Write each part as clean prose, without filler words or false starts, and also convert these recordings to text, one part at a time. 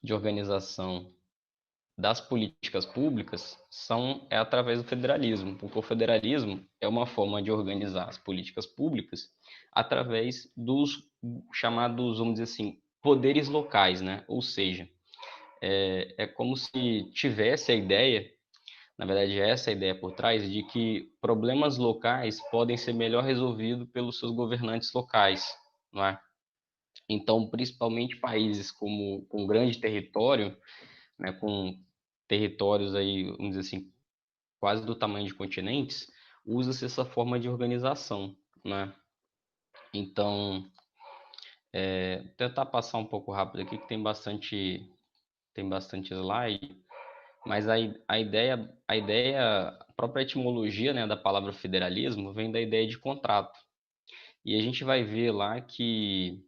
de organização das políticas públicas é através do federalismo, porque o federalismo é uma forma de organizar as políticas públicas através dos chamados, vamos dizer assim, poderes locais, né? Ou seja, é como se tivesse a ideia, na verdade é essa a ideia por trás, de que problemas locais podem ser melhor resolvidos pelos seus governantes locais, não é? Então, principalmente países com grande território, né, com territórios aí, vamos dizer assim, quase do tamanho de continentes, usa-se essa forma de organização, né? Então, tentar passar um pouco rápido aqui, que tem bastante slide, mas a própria etimologia, né, da palavra federalismo vem da ideia de contrato. E a gente vai ver lá que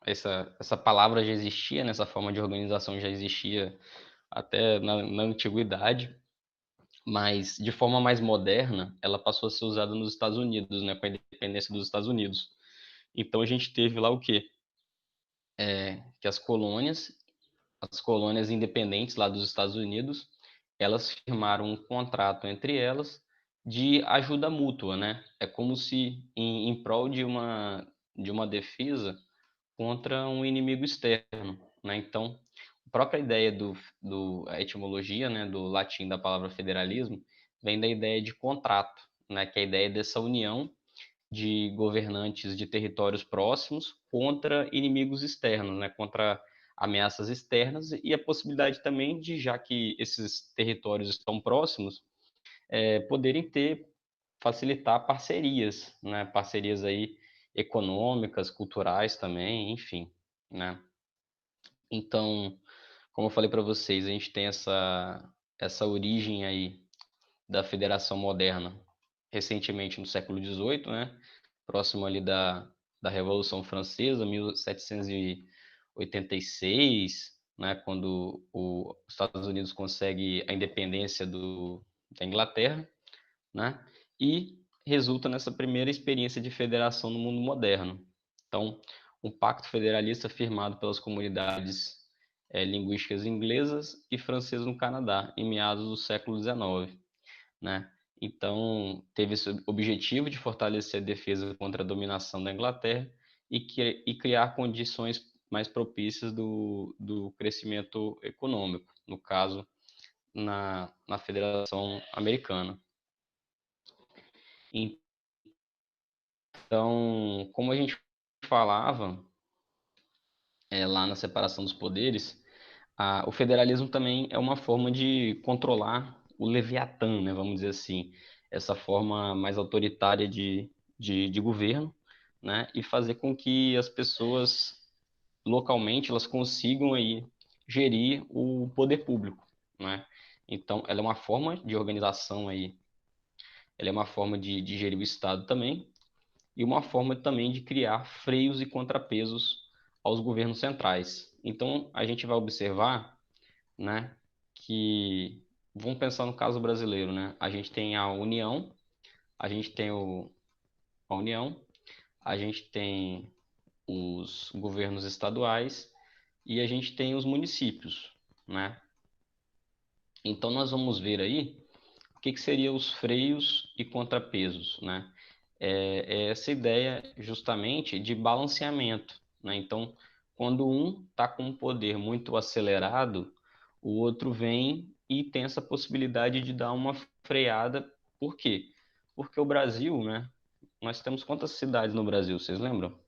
essa palavra já existia, né, essa forma de organização já existia até na antiguidade, mas de forma mais moderna, ela passou a ser usada nos Estados Unidos, né, com a independência dos Estados Unidos. Então a gente teve lá o quê? Que as colônias independentes lá dos Estados Unidos, elas firmaram um contrato entre elas de ajuda mútua, né? É como se em prol de uma defesa contra um inimigo externo, né? Então, a própria ideia a etimologia, né, do latim da palavra federalismo, vem da ideia de contrato, né, que é a ideia dessa união de governantes de territórios próximos contra inimigos externos, né, contra ameaças externas e a possibilidade também de, já que esses territórios estão próximos, poderem facilitar parcerias, né, parcerias aí econômicas, culturais também, enfim, né? Então, como eu falei para vocês, a gente tem essa origem aí da Federação Moderna recentemente no século XVIII, né? Próximo ali da Revolução Francesa, 1786, né? Quando os Estados Unidos consegue a independência da Inglaterra, né? E resulta nessa primeira experiência de federação no mundo moderno. Então, um pacto federalista firmado pelas comunidades linguísticas inglesas e francesas no Canadá, em meados do século XIX, né? Então, teve esse objetivo de fortalecer a defesa contra a dominação da Inglaterra e criar condições mais propícias do crescimento econômico, no caso, na Federação Americana. Então, como a gente falava lá na separação dos poderes, o federalismo também é uma forma de controlar o Leviatã, né, vamos dizer assim, essa forma mais autoritária de governo, né, e fazer com que as pessoas localmente elas consigam aí gerir o poder público, né? Então, ela é uma forma de organização aí, ela é uma forma de gerir o Estado também, e uma forma também de criar freios e contrapesos aos governos centrais. Então, a gente vai observar, né, que vamos pensar no caso brasileiro, né? A gente tem a União, a gente tem a União, a gente tem os governos estaduais e a gente tem os municípios, né? Então nós vamos ver aí o que seriam os freios e contrapesos, né? É essa ideia justamente de balanceamento, né? Então, quando um está com um poder muito acelerado, o outro vem e tem essa possibilidade de dar uma freada. Por quê? Porque o Brasil, né? Nós temos quantas cidades no Brasil, vocês lembram?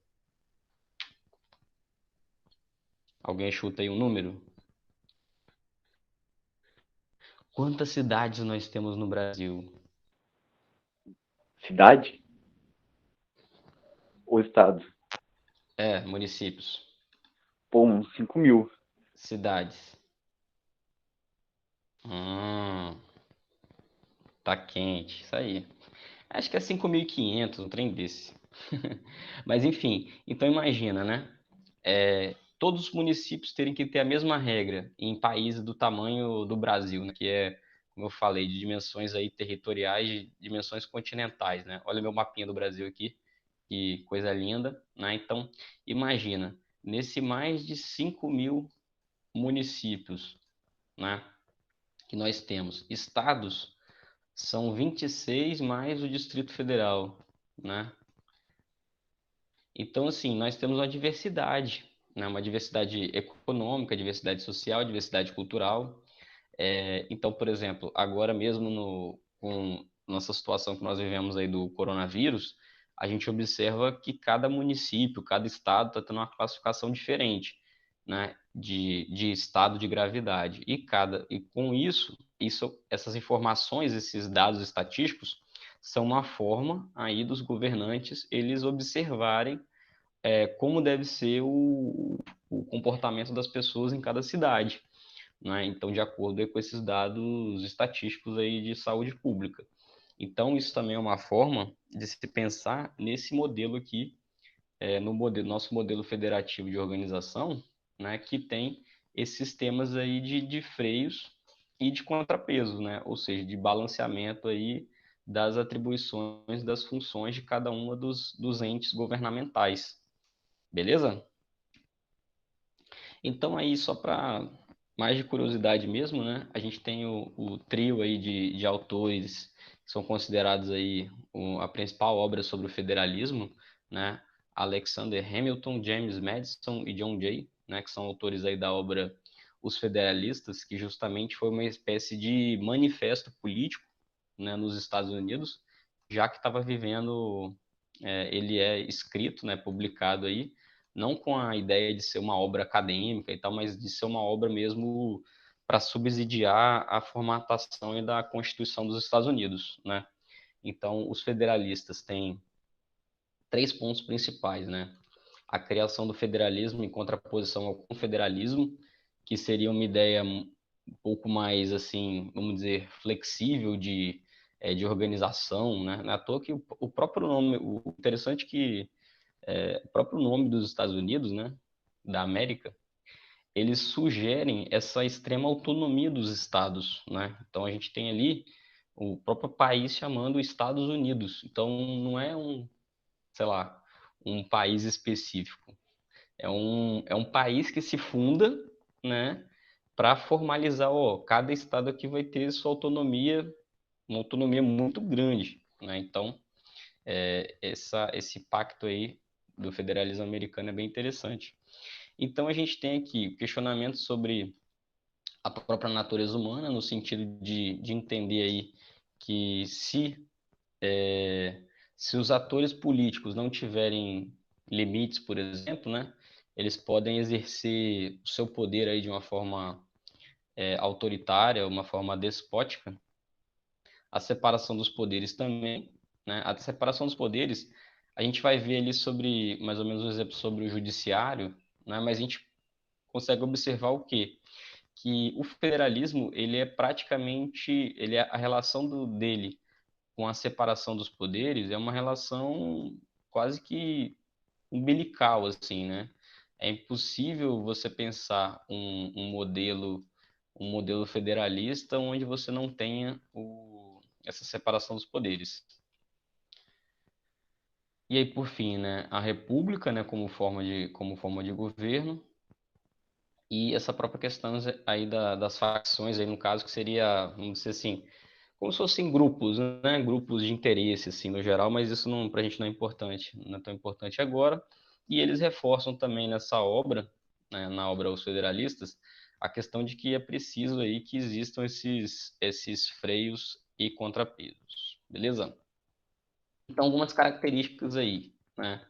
Alguém chuta aí um número? Quantas cidades nós temos no Brasil? Cidade ou estado? Municípios. Pô, uns 5.000. Cidades. Tá quente, isso aí. Acho que é 5.500, um trem desse. Mas enfim, então imagina, né? Todos os municípios terem que ter a mesma regra em países do tamanho do Brasil, né? Que é, como eu falei, de dimensões aí territoriais, de dimensões continentais, né? Olha meu mapinha do Brasil aqui, que coisa linda, né? Então, imagina. nesse mais de 5.000 municípios, né, que nós temos. Estados são 26 mais o Distrito Federal, né? Então, assim, nós temos uma diversidade, né? Uma diversidade econômica, diversidade social, diversidade cultural. Então, por exemplo, agora mesmo com nossa situação que nós vivemos aí do coronavírus, a gente observa que cada município, cada estado está tendo uma classificação diferente, né, de estado de gravidade. E com essas informações, esses dados estatísticos, são uma forma aí dos governantes eles observarem como deve ser o comportamento das pessoas em cada cidade, né? Então, de acordo com esses dados estatísticos aí de saúde pública. Então, isso também é uma forma de se pensar nesse modelo aqui, nosso modelo federativo de organização, né, que tem esses sistemas aí de freios e de contrapeso, né? Ou seja, de balanceamento aí das atribuições, das funções de cada uma dos entes governamentais. Beleza? Então aí, só para mais de curiosidade mesmo, né? A gente tem o trio aí de autores que são considerados aí a principal obra sobre o federalismo, né? Alexander Hamilton, James Madison e John Jay, né? Que são autores aí da obra Os Federalistas, que justamente foi uma espécie de manifesto político, né? Nos Estados Unidos, já que estava vivendo, ele é escrito, né? Publicado aí não com a ideia de ser uma obra acadêmica e tal, mas de ser uma obra mesmo para subsidiar a formatação da Constituição dos Estados Unidos, né? Então, os federalistas têm três pontos principais, né? A criação do federalismo em contraposição ao confederalismo, que seria uma ideia um pouco mais, assim, vamos dizer, flexível de organização, né? Não é à toa que o próprio nome, o interessante é que o próprio nome dos Estados Unidos, né, da América, eles sugerem essa extrema autonomia dos estados, né? Então a gente tem ali o próprio país chamando Estados Unidos. Então não é sei lá, um país específico. É um país que se funda, né, para formalizar, ó, cada estado aqui vai ter sua autonomia, uma autonomia muito grande, né? Então, esse pacto aí do federalismo americano é bem interessante. Então, a gente tem aqui questionamentos sobre a própria natureza humana, no sentido de entender aí que se os atores políticos não tiverem limites, por exemplo, né, eles podem exercer o seu poder aí de uma forma autoritária, uma forma despótica. A separação dos poderes também, né? A separação dos poderes, a gente vai ver ali sobre, mais ou menos um exemplo sobre o judiciário, né? Mas a gente consegue observar o quê? Que o federalismo, ele é praticamente, ele é a relação dele com a separação dos poderes é uma relação quase que umbilical, assim, né? É impossível você pensar um modelo federalista onde você não tenha essa separação dos poderes. E aí, por fim, né, a república, né, como forma de governo, e essa própria questão aí das facções, aí no caso, que seria, vamos dizer assim, como se fossem grupos, né, grupos de interesse, assim, no geral, mas isso não, pra gente não é importante, não é tão importante agora. E eles reforçam também nessa obra, né, na obra Os Federalistas, a questão de que é preciso aí que existam esses freios e contrapesos, beleza? Então, algumas características aí, né?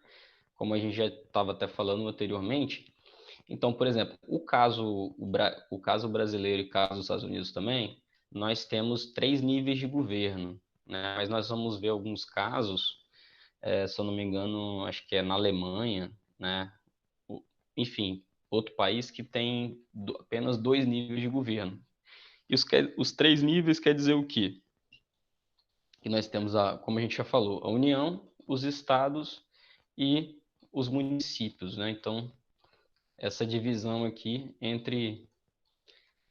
Como a gente já estava até falando anteriormente. Então, por exemplo, o caso brasileiro e o caso dos Estados Unidos também, nós temos três níveis de governo, né? Mas nós vamos ver alguns casos, se eu não me engano, acho que é na Alemanha, né? Enfim, outro país que tem apenas dois níveis de governo. E os três níveis quer dizer o quê? Que nós temos, como a gente já falou, a União, os estados e os municípios, né? Então, essa divisão aqui entre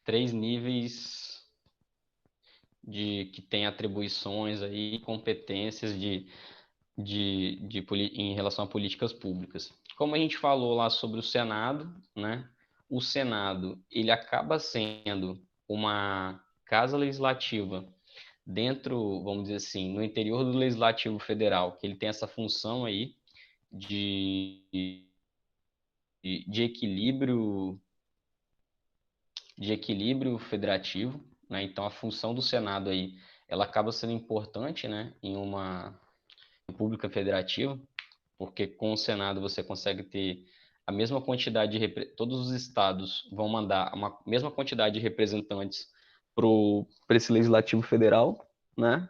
três níveis que tem atribuições aí, competências em relação a políticas públicas. como a gente falou lá sobre o Senado, né? O Senado, ele acaba sendo uma casa legislativa dentro, vamos dizer assim, no interior do Legislativo Federal, que ele tem essa função aí de, de equilíbrio, de equilíbrio federativo, né? Então a função do Senado aí, ela acaba sendo importante, né, em uma república federativa, porque com o Senado você consegue ter a mesma quantidade de todos os estados vão mandar a mesma quantidade de representantes para esse legislativo federal, né?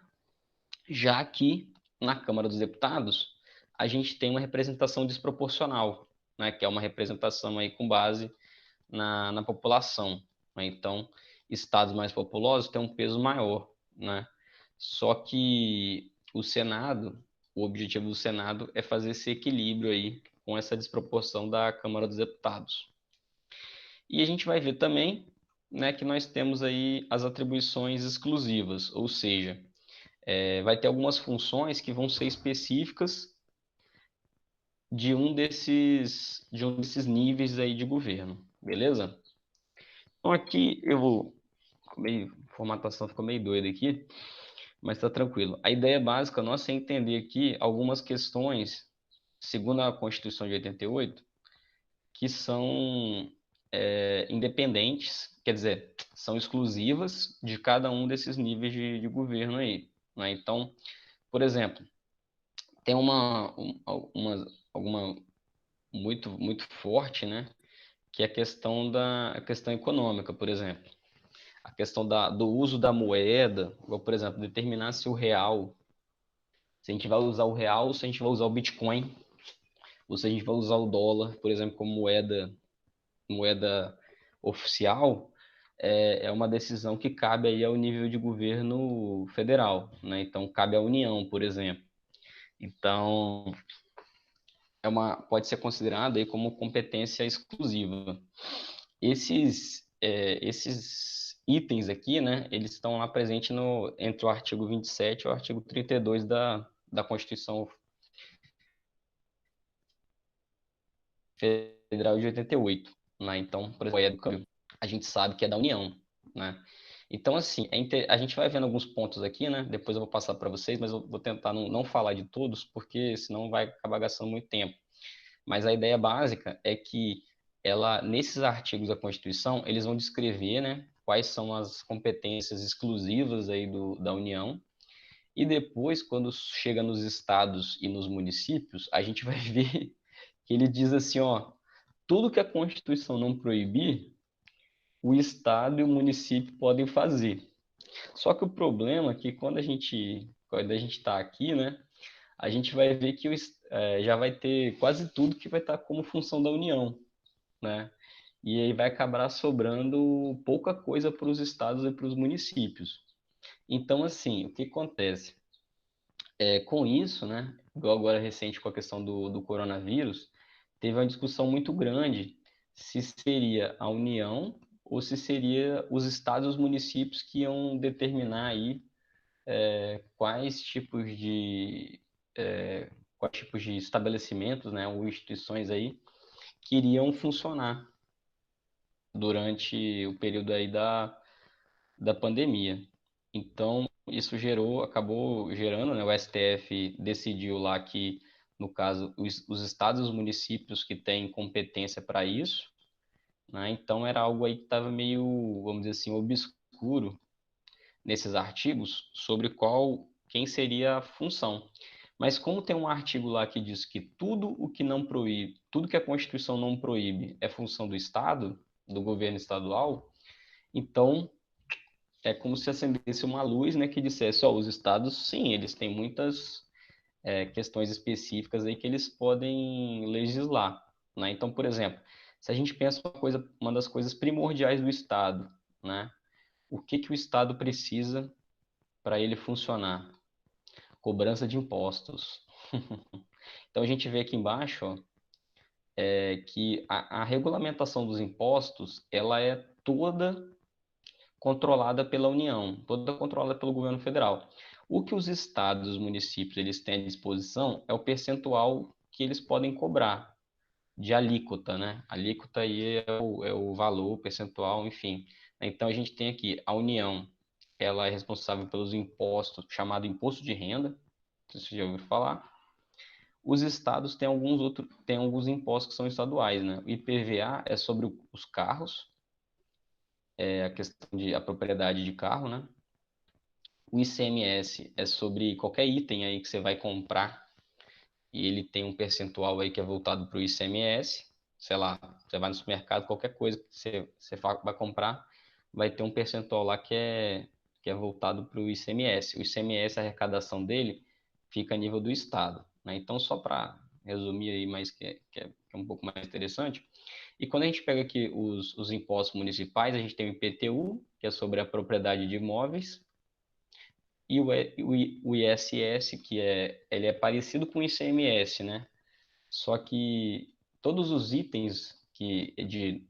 Já que na Câmara dos Deputados a gente tem uma representação desproporcional, né? Que é uma representação aí com base na população, né? Então, estados mais populosos têm um peso maior, né? Só que o Senado, o objetivo do Senado é fazer esse equilíbrio aí com essa desproporção da Câmara dos Deputados. E a gente vai ver também, né, que nós temos aí as atribuições exclusivas, ou seja, vai ter algumas funções que vão ser específicas de um desses níveis aí de governo, beleza? Então aqui eu vou, a formatação ficou meio doida aqui, mas está tranquilo. A ideia básica nossa é entender aqui algumas questões, segundo a Constituição de 88, que são independentes, quer dizer, são exclusivas de cada um desses níveis de governo aí, né? Então, por exemplo, tem alguma muito forte, né? Que é a questão econômica, por exemplo. A questão do uso da moeda, ou, por exemplo, determinar se o real, se a gente vai usar o real, se a gente vai usar o Bitcoin, ou se a gente vai usar o dólar, por exemplo, como moeda oficial, é uma decisão que cabe aí ao nível de governo federal, né? Então, cabe à União, por exemplo. Então, pode ser considerado aí como competência exclusiva. Esses itens aqui, né, eles estão lá presentes entre o artigo 27 e o artigo 32 da Constituição Federal de 88, né? Então, por exemplo, a gente sabe que é da União, né? Então, assim, a gente vai vendo alguns pontos aqui, né? Depois eu vou passar para vocês, mas eu vou tentar não falar de todos, porque senão vai acabar gastando muito tempo. Mas a ideia básica é que nesses artigos da Constituição, eles vão descrever, né, quais são as competências exclusivas aí da União. E depois, quando chega nos estados e nos municípios, a gente vai ver que ele diz assim, ó, tudo que a Constituição não proibir, o estado e o município podem fazer. Só que o problema é que quando a gente está aqui, né, a gente vai ver que já vai ter quase tudo que vai estar como função da União, né? E aí vai acabar sobrando pouca coisa para os estados e para os municípios. Então, assim, o que acontece? Com isso, né, igual agora recente com a questão do coronavírus, teve uma discussão muito grande se seria a União ou se seria os estados e os municípios que iam determinar aí quais tipos de estabelecimentos, né, ou instituições aí que iriam funcionar durante o período aí da pandemia. Então, isso acabou gerando, né, o STF decidiu lá que, no caso, os estados e os municípios que têm competência para isso, né, então era algo aí que estava meio, vamos dizer assim, obscuro nesses artigos sobre quem seria a função. Mas como tem um artigo lá que diz que tudo o que não proíbe, tudo que a Constituição não proíbe é função do Estado, do governo estadual, então é como se acendesse uma luz, né, que dissesse, ó, os estados, sim, eles têm muitas questões específicas aí que eles podem legislar, né? Então, por exemplo, se a gente pensa uma das coisas primordiais do Estado, né? O que o Estado precisa para ele funcionar? Cobrança de impostos. Então a gente vê aqui embaixo, ó, que a regulamentação dos impostos ela é toda controlada pela União, toda controlada pelo governo federal. O que os estados, os municípios, eles têm à disposição é o percentual que eles podem cobrar, de alíquota, né? Alíquota aí é o valor, o percentual, enfim. Então a gente tem aqui a União, ela é responsável pelos impostos, chamado imposto de renda, não sei se você já ouviu falar. Os estados têm alguns impostos que são estaduais, né? O IPVA é sobre os carros, é a questão de a propriedade de carro, né? O ICMS é sobre qualquer item aí que você vai comprar e ele tem um percentual aí que é voltado para o ICMS. Sei lá, você vai no supermercado, qualquer coisa que você vai comprar, vai ter um percentual lá que é voltado para o ICMS. O ICMS, a arrecadação dele, fica a nível do Estado, né? Então, só para resumir aí, mais que é um pouco mais interessante. E quando a gente pega aqui os impostos municipais, a gente tem o IPTU, que é sobre a propriedade de imóveis, e o ISS, ele é parecido com o ICMS, né? Só que todos os itens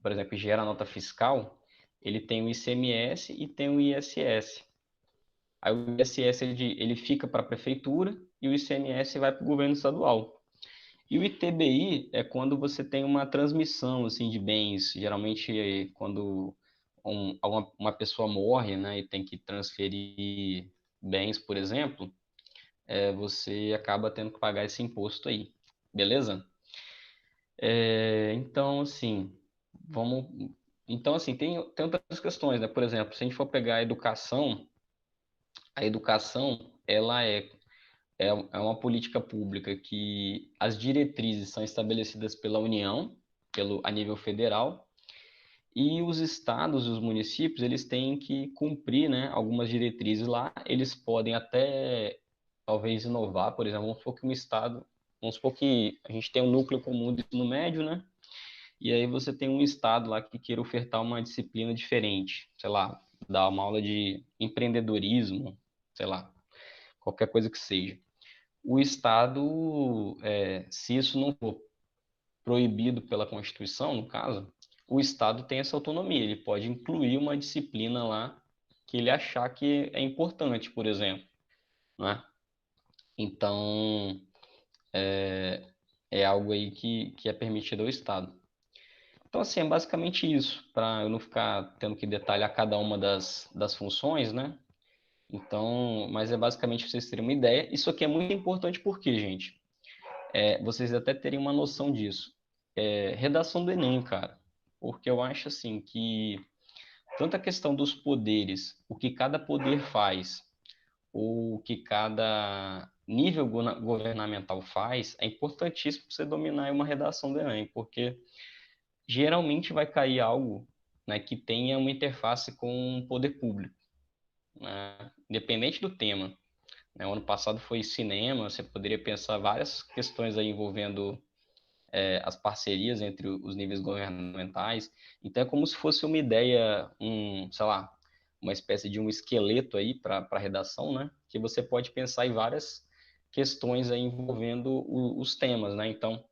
por exemplo, gera nota fiscal, ele tem o ICMS e tem o ISS. Aí o ISS ele fica para a prefeitura e o ICMS vai para o governo estadual. E o ITBI é quando você tem uma transmissão assim de bens, geralmente quando uma pessoa morre, né, e tem que transferir bens, por exemplo, você acaba tendo que pagar esse imposto aí, beleza? Então, assim, vamos. Então, assim, tem outras questões, né? Por exemplo, se a gente for pegar a educação, é uma política pública que as diretrizes são estabelecidas pela União, a nível federal, e os estados e os municípios, eles têm que cumprir, né, algumas diretrizes lá. Eles podem até, talvez, inovar, por exemplo, vamos supor que a gente tem um núcleo comum de ensino médio, né? E aí você tem um estado lá que queira ofertar uma disciplina diferente, sei lá, dar uma aula de empreendedorismo, sei lá, qualquer coisa que seja. O estado, se isso não for proibido pela Constituição, no caso, o estado tem essa autonomia, ele pode incluir uma disciplina lá que ele achar que é importante, por exemplo, né? Então, é algo aí que é permitido ao estado. Então, assim, é basicamente isso, para eu não ficar tendo que detalhar cada uma das funções, né? Então, mas é basicamente pra vocês terem uma ideia. Isso aqui é muito importante porque, gente, vocês até terem uma noção disso. Redação do Enem, cara. Porque eu acho, assim, que tanto a questão dos poderes, o que cada poder faz, ou o que cada nível governamental faz, é importantíssimo você dominar uma redação do Enem, porque geralmente vai cair algo, né, que tenha uma interface com o poder público, né? Independente do tema. Né? O ano passado foi cinema, você poderia pensar várias questões aí envolvendo as parcerias entre os níveis governamentais. Então é como se fosse uma ideia, sei lá, uma espécie de um esqueleto aí para a redação, né? Que você pode pensar em várias questões aí envolvendo os temas, né? Então,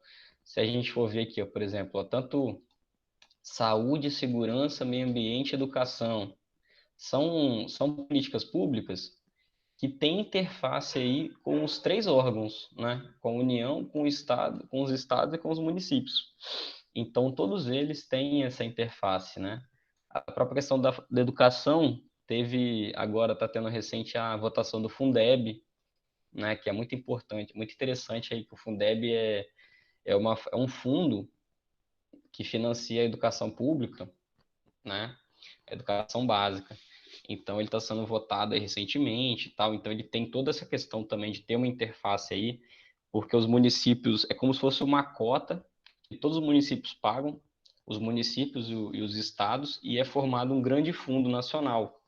se a gente for ver aqui, ó, por exemplo, ó, tanto saúde, segurança, meio ambiente e educação. São políticas públicas que têm interface aí com os três órgãos, né? Com a União, com o Estado, com os estados e com os municípios. Então, todos eles têm essa interface, né? A própria questão da educação agora está tendo recente a votação do Fundeb, né? Que é muito importante, muito interessante aí que o Fundeb é um fundo que financia a educação pública, né? Educação básica. Então ele está sendo votado aí recentemente e tal. Então ele tem toda essa questão também de ter uma interface aí, porque os municípios é como se fosse uma cota que todos os municípios pagam, os municípios e os estados, e é formado um grande fundo nacional.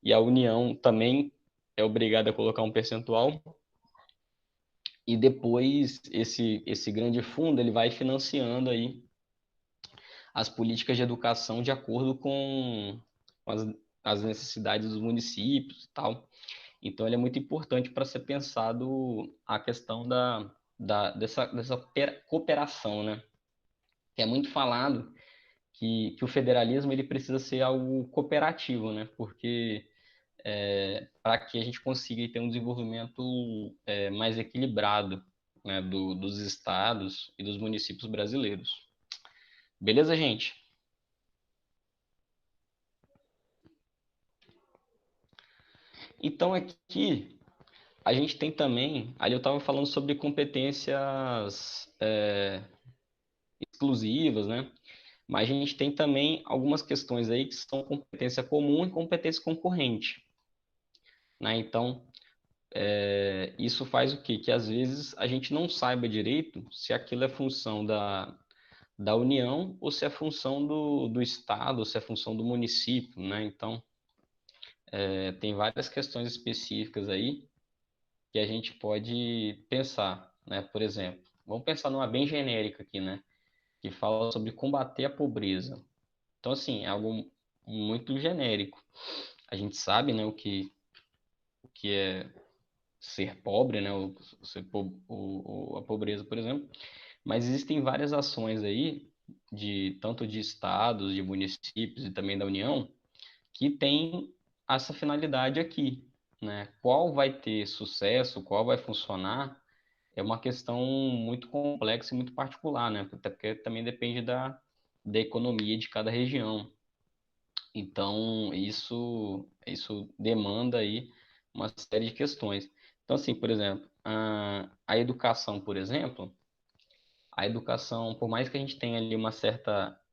E a União também é obrigada a colocar um percentual. E depois esse grande fundo ele vai financiando aí as políticas de educação de acordo com as necessidades dos municípios e tal. Então, ele é muito importante para ser pensado a questão dessa cooperação, né? Que é muito falado que o federalismo ele precisa ser algo cooperativo, né? Porque para que a gente consiga ter um desenvolvimento mais equilibrado, né? Dos estados e dos municípios brasileiros. Beleza, gente? Então, aqui, a gente tem também... Ali eu estava falando sobre competências exclusivas, né? Mas a gente tem também algumas questões aí que são competência comum e competência concorrente, né? Então, isso faz o quê? Que às vezes a gente não saiba direito se aquilo é função da União ou se é função do Estado, ou se é função do município, né? Então, tem várias questões específicas aí que a gente pode pensar, né? Por exemplo, vamos pensar numa bem genérica aqui, né? Que fala sobre combater a pobreza. Então, assim, é algo muito genérico. A gente sabe, né, o que é ser pobre, né, a pobreza, por exemplo, mas existem várias ações aí, tanto de estados, de municípios e também da União, que tem essa finalidade aqui, né? Qual vai ter sucesso, qual vai funcionar, é uma questão muito complexa e muito particular, né? Até porque também depende da economia de cada região. Então, isso demanda aí uma série de questões. Então, assim, por exemplo, a educação, por exemplo, a educação, por mais que a gente tenha ali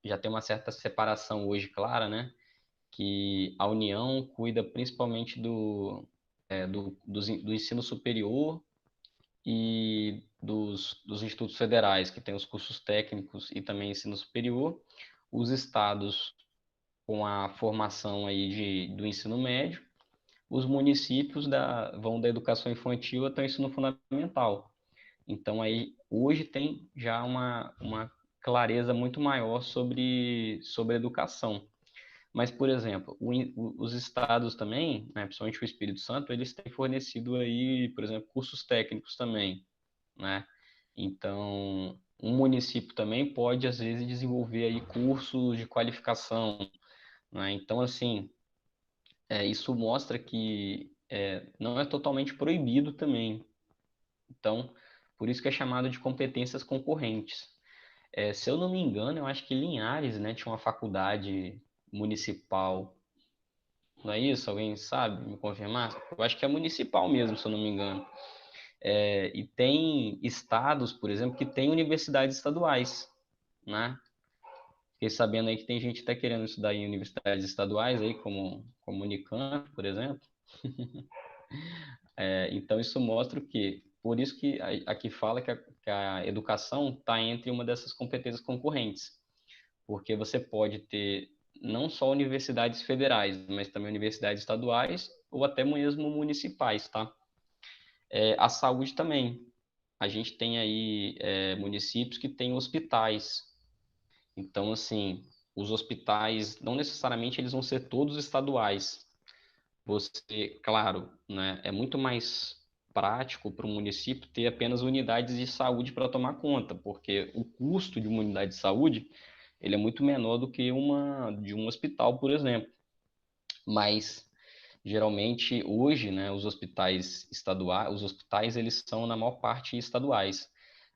já tem uma certa separação hoje clara, né? Que a União cuida principalmente do ensino superior e dos institutos federais, que tem os cursos técnicos e também ensino superior. Os estados com a formação aí do ensino médio, os municípios vão da educação infantil até o ensino fundamental. Então, aí, hoje tem já uma clareza muito maior sobre a educação. Mas, por exemplo, os estados também, né, principalmente o Espírito Santo, eles têm fornecido aí, por exemplo, cursos técnicos também, né? Então, um município também pode, às vezes, desenvolver aí cursos de qualificação, né? Então, assim, isso mostra que não é totalmente proibido também. Então, por isso que é chamado de competências concorrentes. Se eu não me engano, eu acho que Linhares, né, tinha uma faculdade municipal. Não é isso? Alguém sabe me confirmar? Eu acho que é municipal mesmo, se eu não me engano. E tem estados, por exemplo, que têm universidades estaduais, né? Fiquei sabendo aí que tem gente que está querendo estudar em universidades estaduais aí, como Unicamp, por exemplo. Então, isso mostra o quê? Por isso que aqui fala que a educação está entre uma dessas competências concorrentes, porque você pode ter não só universidades federais, mas também universidades estaduais ou até mesmo municipais, tá? A saúde também. A gente tem aí municípios que têm hospitais. Então, assim, os hospitais, não necessariamente eles vão ser todos estaduais. Você, claro, né, é muito mais prático para o município ter apenas unidades de saúde para tomar conta, porque o custo de uma unidade de saúde ele é muito menor do que de um hospital, por exemplo. Mas geralmente hoje, né, os hospitais eles são na maior parte estaduais.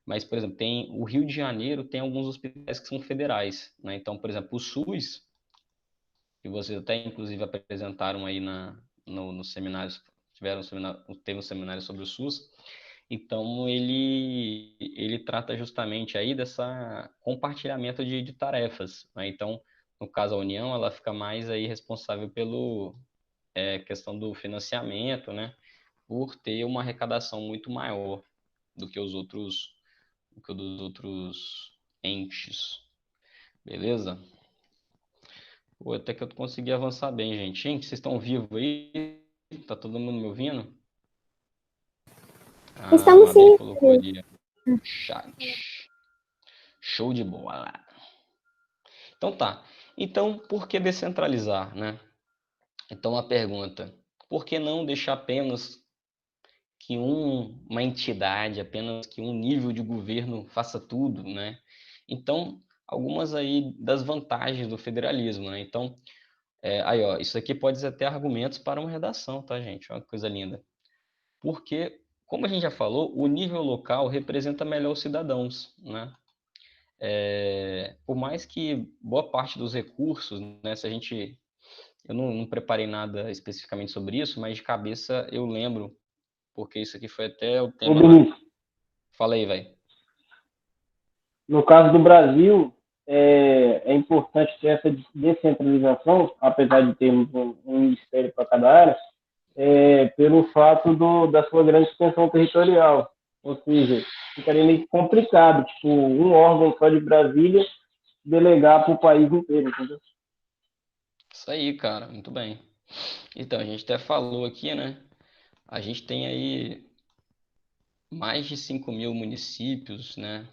Mas, por exemplo, tem o Rio de Janeiro tem alguns hospitais que são federais, né? Então, por exemplo, o SUS, que vocês até inclusive apresentaram aí nos seminários, teve um seminário sobre o SUS. Então ele trata justamente aí dessa compartilhamento de tarefas, né? Então, no caso a União, ela fica mais aí responsável pelo questão do financiamento, né? Por ter uma arrecadação muito maior do que do que dos outros entes, beleza? Pô, até que eu consegui avançar bem, gente. Gente, vocês estão vivos aí? Tá todo mundo me ouvindo? A Estamos Madri sim. colocou ali no chat. Show de bola. Então tá. Então, por que descentralizar, né? Então a pergunta, por que não deixar apenas que uma entidade, apenas que um nível de governo faça tudo, né? Então, algumas aí das vantagens do federalismo, né? Então, aí ó, isso aqui pode ser até argumentos para uma redação, tá, gente? Olha que coisa linda. Porque, como a gente já falou, o nível local representa melhor os cidadãos, né? Por mais que boa parte dos recursos, né, se a gente, eu não preparei nada especificamente sobre isso, mas de cabeça eu lembro, porque isso aqui foi até o Ô, tema. Benício, Fala aí, velho. no caso do Brasil, é importante ter essa descentralização, apesar de termos um ministério para cada área, pelo fato da sua grande extensão territorial. Ou seja, ficaria meio complicado, tipo, um órgão só de Brasília delegar para o país inteiro, entendeu? Isso aí, cara, muito bem. Então, a gente até falou aqui, né? A gente tem aí mais de 5 mil municípios, né?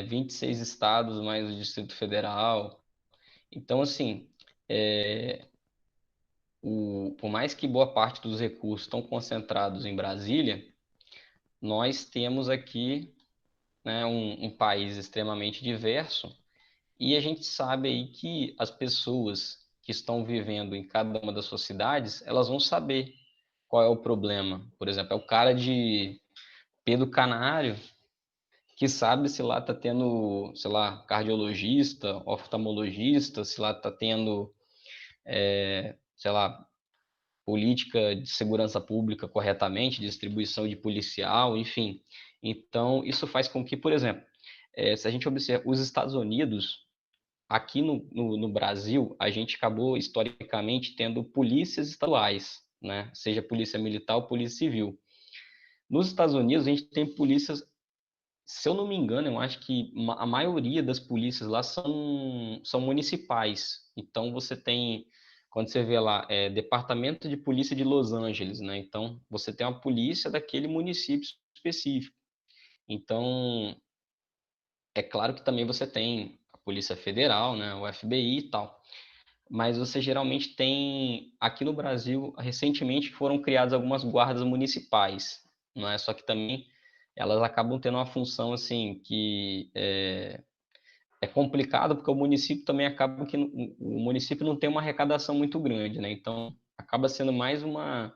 26 estados mais o Distrito Federal. Então, assim, por mais que boa parte dos recursos estão concentrados em Brasília, nós temos aqui, né, um país extremamente diverso e a gente sabe aí que as pessoas que estão vivendo em cada uma das suas cidades, elas vão saber qual é o problema. Por exemplo, é o cara de Pedro Canário que sabe se lá está tendo, sei lá, cardiologista, oftalmologista, se lá está tendo, sei lá, política de segurança pública corretamente, distribuição de policial, enfim. Então, isso faz com que, por exemplo, se a gente observa os Estados Unidos, aqui no Brasil, a gente acabou historicamente tendo polícias estaduais, né? Seja polícia militar ou polícia civil. Nos Estados Unidos, a gente tem polícias, se eu não me engano, eu acho que a maioria das polícias lá são municipais. Então, você tem, quando você vê lá, Departamento de Polícia de Los Angeles, né? Então, você tem uma polícia daquele município específico. Então, é claro que também você tem a Polícia Federal, né? O FBI e tal. Mas você geralmente tem, aqui no Brasil, recentemente foram criadas algumas guardas municipais, não é? Só que também elas acabam tendo uma função assim que é complicado porque o município também acaba que o município não tem uma arrecadação muito grande, né? Então acaba sendo mais uma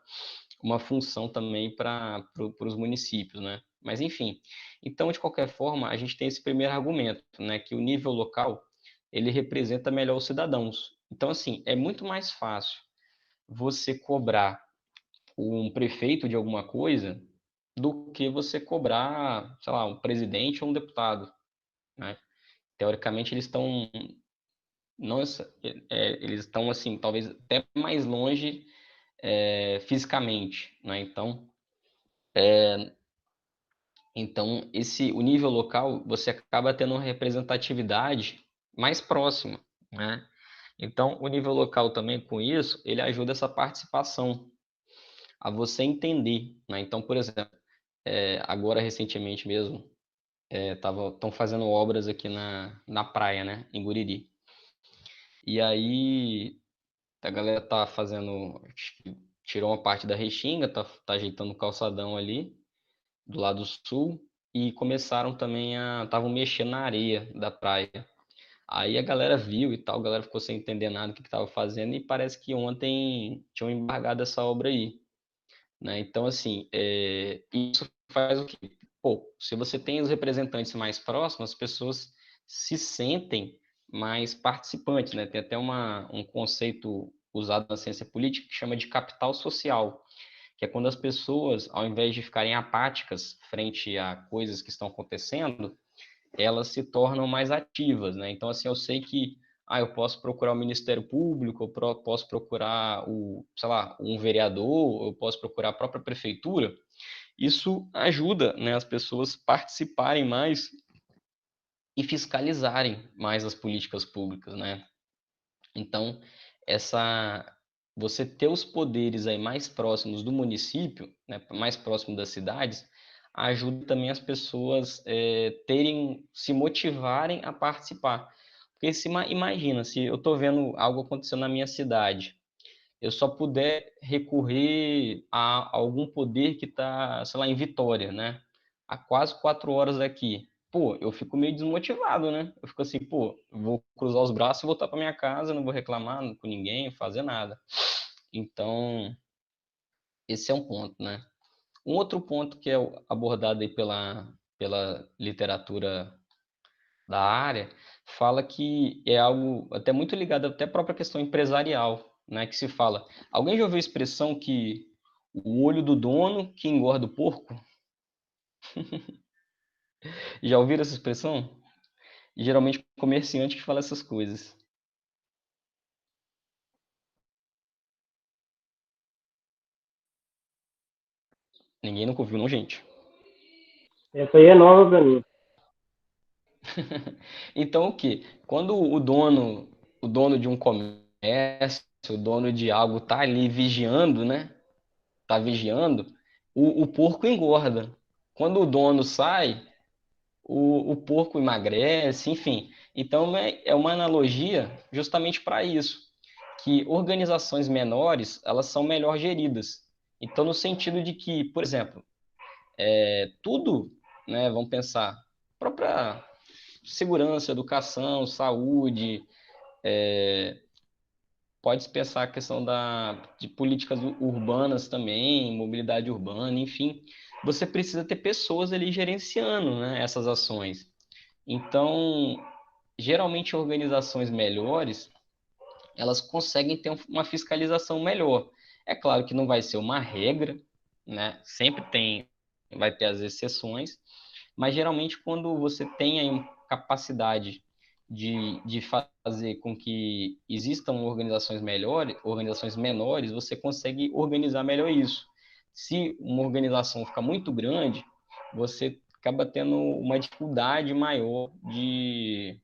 função também para os municípios, né? Mas enfim, então de qualquer forma a gente tem esse primeiro argumento, né? Que o nível local ele representa melhor os cidadãos. Então assim é muito mais fácil você cobrar um prefeito de alguma coisa do que você cobrar, sei lá, um presidente ou um deputado, né? Teoricamente eles estão não eles estão assim talvez até mais longe fisicamente, né? Então esse o nível local você acaba tendo uma representatividade mais próxima, né? Então o nível local também com isso ele ajuda essa participação a você entender, né? Então por exemplo agora recentemente mesmo estão fazendo obras aqui na praia, né? Em Guriri. E aí a galera tá fazendo, acho que tirou uma parte da Restinga, tá ajeitando o calçadão ali do lado sul e começaram também estavam mexendo na areia da praia. Aí a galera viu e tal, a galera ficou sem entender nada do que estava fazendo e parece que ontem tinham embargado essa obra aí, né? Então assim, isso faz o quê? Pô, se você tem os representantes mais próximos, as pessoas se sentem mais participantes, né? Tem até um conceito usado na ciência política que chama de capital social, que é quando as pessoas, ao invés de ficarem apáticas frente a coisas que estão acontecendo, elas se tornam mais ativas, né? Então, assim, eu sei que eu posso procurar o Ministério Público, posso procurar sei lá, um vereador, eu posso procurar a própria prefeitura. Isso ajuda, né, as pessoas participarem mais e fiscalizarem mais as políticas públicas, né? Então, essa você ter os poderes aí mais próximos do município, né, mais próximo das cidades, ajuda também as pessoas se motivarem a participar. Porque imagina, se eu estou vendo algo acontecendo na minha cidade, eu só puder recorrer a algum poder que está, sei lá, em Vitória, né? A quase 4 horas daqui. Pô, eu fico meio desmotivado, né? Eu fico assim, pô, eu vou cruzar os braços e voltar para minha casa, não vou reclamar com ninguém, fazer nada. Então, esse é um ponto, né? Um outro ponto que é abordado aí pela literatura da área, fala que é algo até muito ligado até à própria questão empresarial, né? Que se fala. Alguém já ouviu a expressão que o olho do dono que engorda o porco? Já ouviram essa expressão? Geralmente comerciante que fala essas coisas. Ninguém nunca ouviu, não, gente. Essa aí é nova para mim. Então o que? Quando o dono de um comércio, o dono de algo tá ali vigiando, né? Tá vigiando, o porco engorda. Quando o dono sai, o porco emagrece, enfim. Então é uma analogia justamente para isso, que organizações menores, elas são melhor geridas. Então, no sentido de que, por exemplo, tudo, né, vamos pensar, própria segurança, educação, saúde, pode-se pensar a questão de políticas urbanas também, mobilidade urbana, enfim, você precisa ter pessoas ali gerenciando, né, essas ações. Então, geralmente organizações melhores, elas conseguem ter uma fiscalização melhor. É claro que não vai ser uma regra, né? Sempre vai ter as exceções, mas geralmente quando você tem aí capacidade de fazer com que existam organizações melhores, organizações menores, você consegue organizar melhor isso. Se uma organização ficar muito grande, você acaba tendo uma dificuldade maior de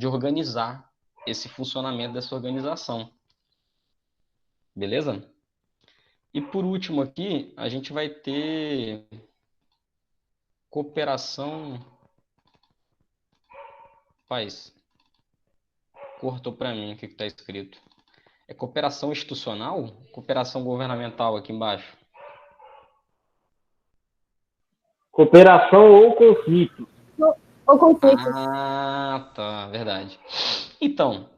organizar esse funcionamento dessa organização. Beleza? E por último aqui, a gente vai ter cooperação. Faz, cortou para mim o que está escrito. É cooperação institucional? Cooperação governamental aqui embaixo. Cooperação ou conflito. Ou conflito. Ah, tá, verdade. Então,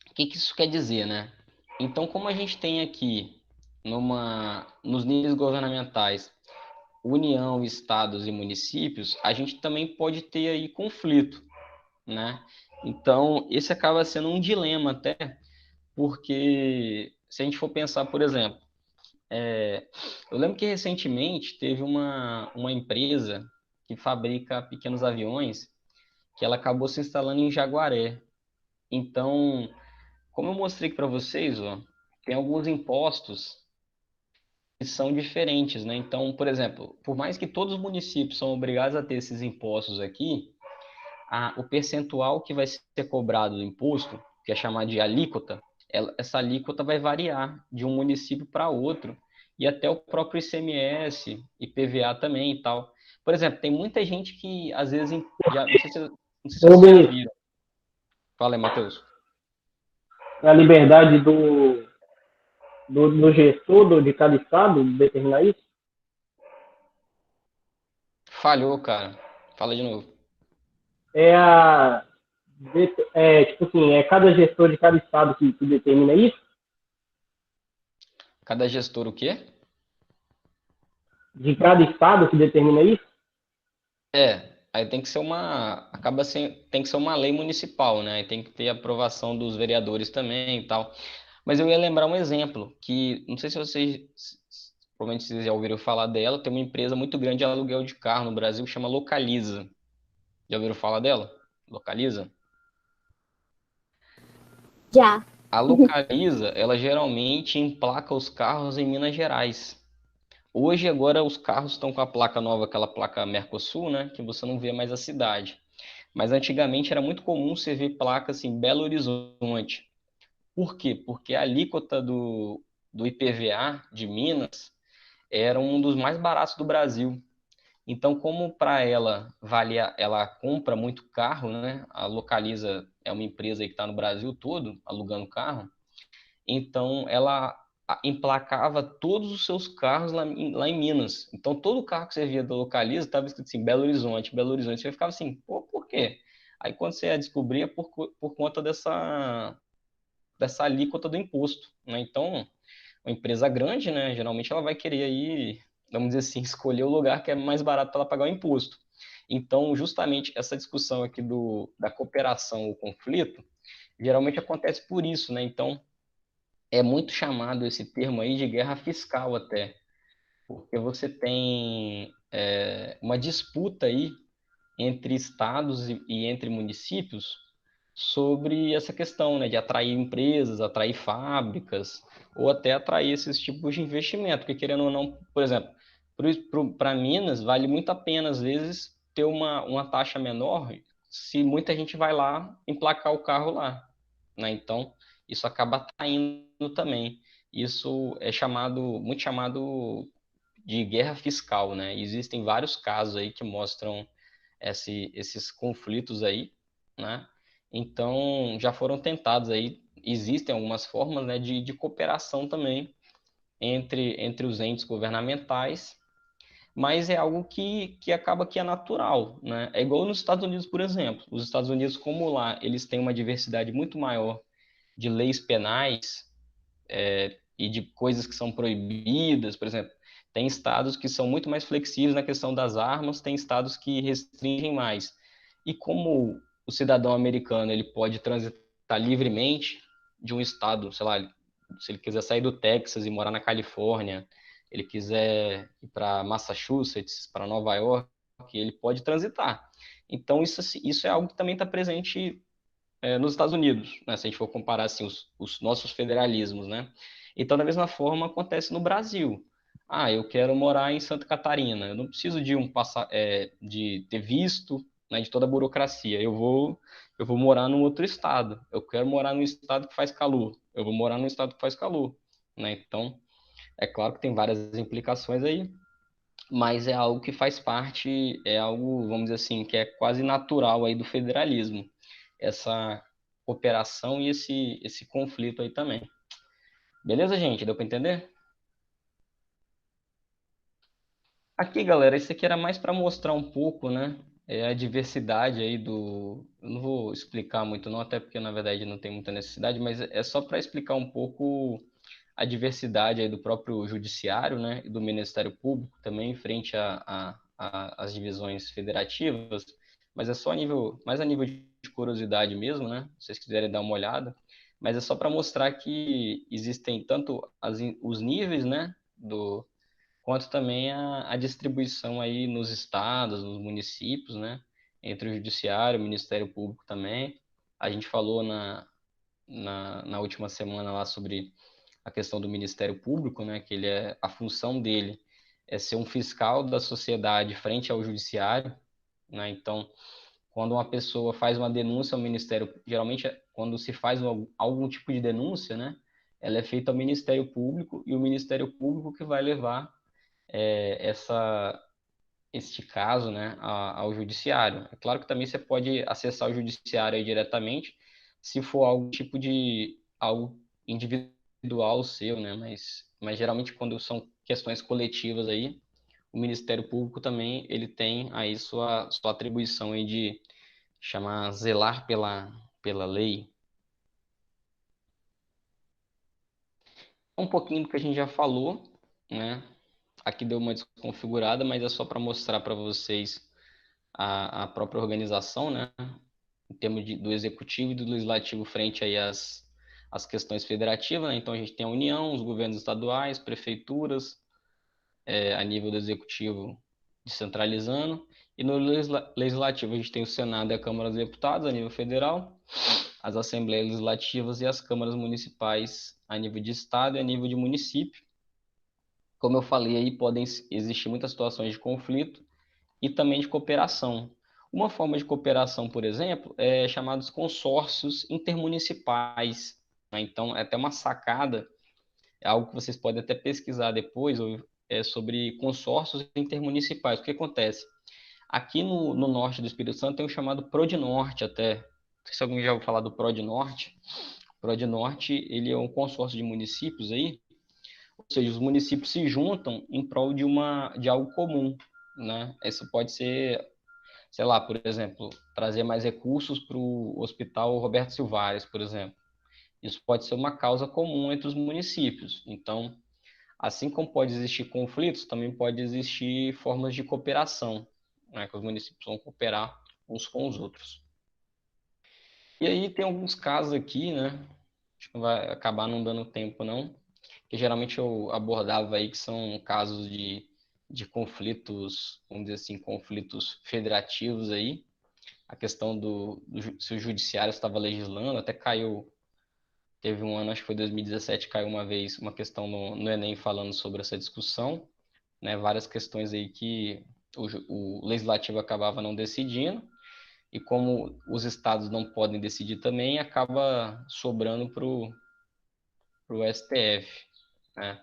o que que isso quer dizer, né? Então, como a gente tem aqui nos níveis governamentais União, estados e municípios, a gente também pode ter aí conflito, né? Então, esse acaba sendo um dilema até, porque se a gente for pensar, por exemplo, eu lembro que recentemente teve uma empresa que fabrica pequenos aviões que ela acabou se instalando em Jaguaré. Então, como eu mostrei aqui para vocês, ó, tem alguns impostos que são diferentes, né? Então, por exemplo, por mais que todos os municípios são obrigados a ter esses impostos aqui, o percentual que vai ser cobrado do imposto, que é chamado de alíquota, essa alíquota vai variar de um município para outro, e até o próprio ICMS, IPVA também e tal. Por exemplo, tem muita gente que às vezes já, não sei se Ô, vocês já Benício, viram. Fala aí, Matheus. a liberdade do gestor de cada estado determinar isso? Falhou, cara. Fala de novo. É a. Tipo assim, é cada gestor de cada estado que determina isso? Cada gestor o quê? De cada estado que determina isso? Aí tem que ser tem que ser uma lei municipal, né? Aí tem que ter aprovação dos vereadores também e tal. Mas eu ia lembrar um exemplo, que não sei se provavelmente vocês já ouviram falar dela, tem uma empresa muito grande de aluguel de carro no Brasil que chama Localiza. Já ouviram falar dela? Localiza? Já. A Localiza, ela geralmente emplaca os carros em Minas Gerais. Hoje, agora, os carros estão com a placa nova, aquela placa Mercosul, né? Que você não vê mais a cidade. Mas antigamente era muito comum você ver placas assim, Belo Horizonte. Por quê? Porque a alíquota do IPVA de Minas era um dos mais baratos do Brasil. Então, como para ela ela compra muito carro, né? A Localiza é uma empresa que está no Brasil todo alugando carro. Então, ela emplacava todos os seus carros lá em Minas. Então, todo carro que você via da Localiza estava escrito assim, Belo Horizonte, Belo Horizonte. Você ficava assim, pô, por quê? Aí, quando você ia descobrir, é por conta dessa alíquota do imposto, né? Então, uma empresa grande, né? Geralmente ela vai querer aí, vamos dizer assim, escolher o lugar que é mais barato para ela pagar o imposto. Então, justamente essa discussão aqui da cooperação ou conflito, geralmente acontece por isso, né? Então, é muito chamado esse termo aí de guerra fiscal até, porque você tem uma disputa aí entre estados e entre municípios sobre essa questão, né, de atrair empresas, atrair fábricas, ou até atrair esses tipos de investimento, porque querendo ou não, por exemplo, para Minas vale muito a pena, às vezes, ter uma taxa menor se muita gente vai lá emplacar o carro lá, né? Então, isso acaba atraindo também. Isso é muito chamado de guerra fiscal, né? Existem vários casos aí que mostram esses conflitos aí, né? Então, já foram tentados aí, existem algumas formas, né, de cooperação também entre os entes governamentais, mas é algo que acaba que é natural, né? É igual nos Estados Unidos, por exemplo. Os Estados Unidos, como lá, eles têm uma diversidade muito maior de leis penais, e de coisas que são proibidas, por exemplo, tem estados que são muito mais flexíveis na questão das armas, tem estados que restringem mais. E como o cidadão americano ele pode transitar livremente de um estado, sei lá, se ele quiser sair do Texas e morar na Califórnia, ele quiser ir para Massachusetts, para Nova York, ele pode transitar. Então isso é algo que também está presente nos Estados Unidos, né? Se a gente for comparar assim, os nossos federalismos, né? Então, da mesma forma, acontece no Brasil. Ah, eu quero morar em Santa Catarina. Eu não preciso de ter visto, né, de toda a burocracia. Eu vou morar num outro estado. Eu quero morar num estado que faz calor. Eu vou morar num estado que faz calor, né? Então, é claro que tem várias implicações aí, mas é algo que faz parte, é algo, vamos dizer assim, que é quase natural aí do federalismo, essa cooperação e esse conflito aí também. Beleza, gente? Deu para entender? Aqui, galera, isso aqui era mais para mostrar um pouco, né, a diversidade aí Eu não vou explicar muito não, até porque na verdade não tem muita necessidade, mas é só para explicar um pouco a diversidade aí do próprio judiciário, né, e do Ministério Público também, frente às divisões federativas, mas é só mais a nível de curiosidade mesmo, né, se vocês quiserem dar uma olhada, mas é só para mostrar que existem tanto os níveis, né, quanto também a distribuição aí nos estados, nos municípios, né, entre o judiciário, o Ministério Público também. A gente falou na última semana lá sobre a questão do Ministério Público, né, que a função dele é ser um fiscal da sociedade frente ao judiciário, né? Então, quando uma pessoa faz uma denúncia ao Ministério, geralmente quando se faz algum tipo de denúncia, né, ela é feita ao Ministério Público e o Ministério Público que vai levar este caso, né, ao judiciário. É claro que também você pode acessar o judiciário aí diretamente, se for algo individual seu, né, mas geralmente quando são questões coletivas aí, o Ministério Público também ele tem aí sua atribuição aí de chamar zelar pela lei. Um pouquinho do que a gente já falou, né? Aqui deu uma desconfigurada, mas é só para mostrar para vocês a própria organização, né? Em termos do executivo e do legislativo frente aí às questões federativas, né? Então a gente tem a União, os governos estaduais, prefeituras, a nível do executivo descentralizando, e no legislativo a gente tem o Senado e a Câmara dos Deputados a nível federal, as assembleias legislativas e as câmaras municipais a nível de estado e a nível de município. Como eu falei aí, podem existir muitas situações de conflito e também de cooperação. Uma forma de cooperação, por exemplo, é chamados consórcios intermunicipais, né? Então, é até uma sacada, é algo que vocês podem até pesquisar depois, sobre consórcios intermunicipais. O que acontece? Aqui no norte do Espírito Santo tem o chamado Prodnorte até. Não sei se alguém já ouviu falar do Prodnorte. O Prodnorte, ele é um consórcio de municípios aí, ou seja, os municípios se juntam em prol de algo comum, né? Isso pode ser, sei lá, por exemplo, trazer mais recursos para o Hospital Roberto Silvares, por exemplo. Isso pode ser uma causa comum entre os municípios. Então, assim como pode existir conflitos, também pode existir formas de cooperação, né, que os municípios vão cooperar uns com os outros. E aí tem alguns casos aqui, né? Acho que vai acabar não dando tempo, não. Que geralmente eu abordava aí, que são casos de conflitos, vamos dizer assim, conflitos federativos aí. A questão se o judiciário estava legislando, até caiu, teve um ano, acho que foi 2017, caiu uma vez uma questão no Enem falando sobre essa discussão, né? Várias questões aí que o legislativo acabava não decidindo, e como os estados não podem decidir também, acaba sobrando para o STF, né?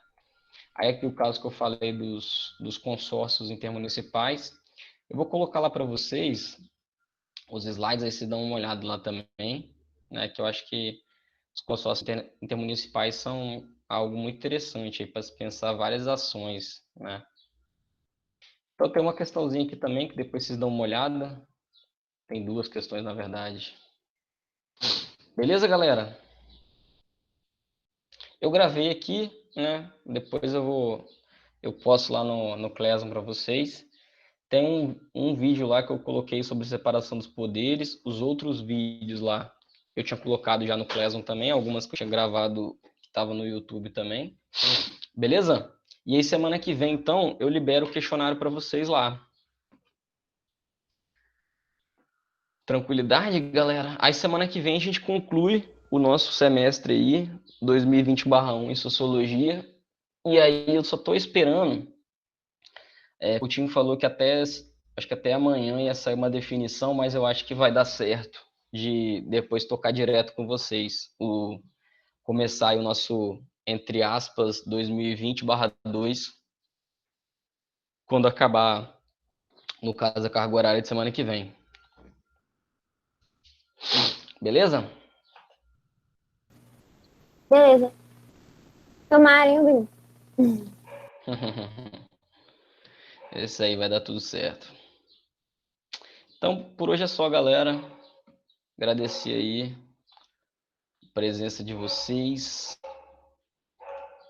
Aí aqui o caso que eu falei dos consórcios intermunicipais, eu vou colocar lá para vocês os slides, aí vocês dão uma olhada lá também, né? Que eu acho que os consórcios intermunicipais são algo muito interessante para se pensar várias ações, né? Então tem uma questãozinha aqui também que depois vocês dão uma olhada. Tem duas questões, na verdade. Beleza, galera? Eu gravei aqui, né? Depois eu posto lá no Classroom para vocês. Tem um vídeo lá que eu coloquei sobre separação dos poderes. Os outros vídeos lá eu tinha colocado já no Classroom também. Algumas que eu tinha gravado que estava no YouTube também. Beleza? E aí semana que vem, então, eu libero o questionário para vocês lá. Tranquilidade, galera? Aí semana que vem a gente conclui o nosso semestre aí, 2020/1 em Sociologia. E aí eu só estou esperando. O time falou que acho que até amanhã ia sair uma definição, mas eu acho que vai dar certo de depois tocar direto com vocês. Começar aí o nosso, entre aspas, 2020/2, quando acabar, no caso, a carga horária de semana que vem. Beleza? Beleza. Tomara, hein, Bruno? Esse aí vai dar tudo certo. Então, por hoje é só, galera. Agradecer aí a presença de vocês.